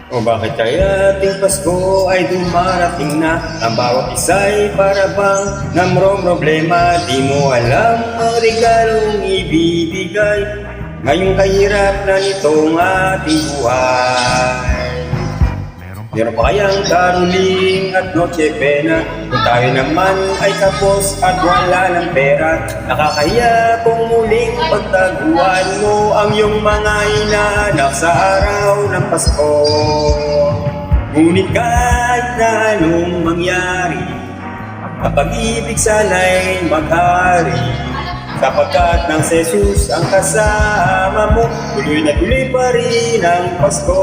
O bakit kaya ating Pasko ay dumarating na? Ang bawat isa'y para bang namrong problema. Di mo alam ang regalong ibibigay ngayong kahirap na nitong ating buhay. Meron pa kayang karuling at noche pena kung tayo naman ay kapos at wala ng pera? Nakakahiya kung muling pagtaguan mo ang iyong mga inaanak sa araw ng Pasko. Ngunit kahit na anong mangyari, ang pag-ibig sana'y maghari, sapagkat ng Jesus ang kasama mo, tuloy na tuloy pa rin ang Pasko.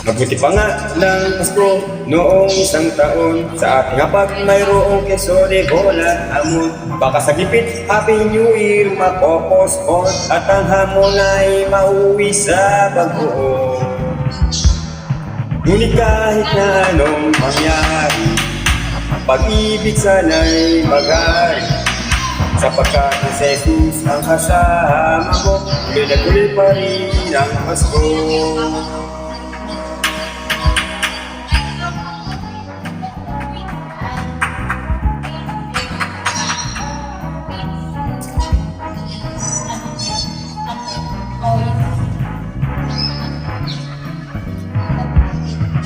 Mabuti pa nga ng Pasko noong isang taon, sa ating hapag mayroong keso de bola hamon. Baka sa gipit Happy New Year mapopospon at ang hamon ay mauwi sa bagoong. Ngunit kahit na anong mangyari, pag-ibig sana'y maghari, sapagkat ni Jesus ang kasama mo, tuloy na tuloy pa rin ang Pasko.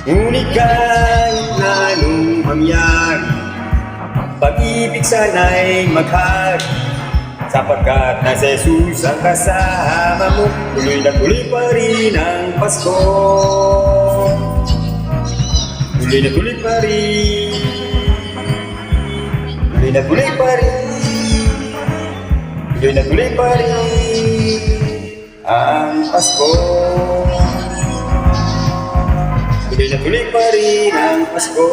Ngunit kahit na anong mangyari, pag-ibig sana'y maghari, sapagkat na si Jesus ang kasama mo, tuloy na tuloy pa rin ang Pasko. Tuloy na tuloy pa rin, tuloy na tuloy pa rin, tuloy na tuloy pa rin ang Pasko. Tuloy na tuloy pa rin ang Pasko.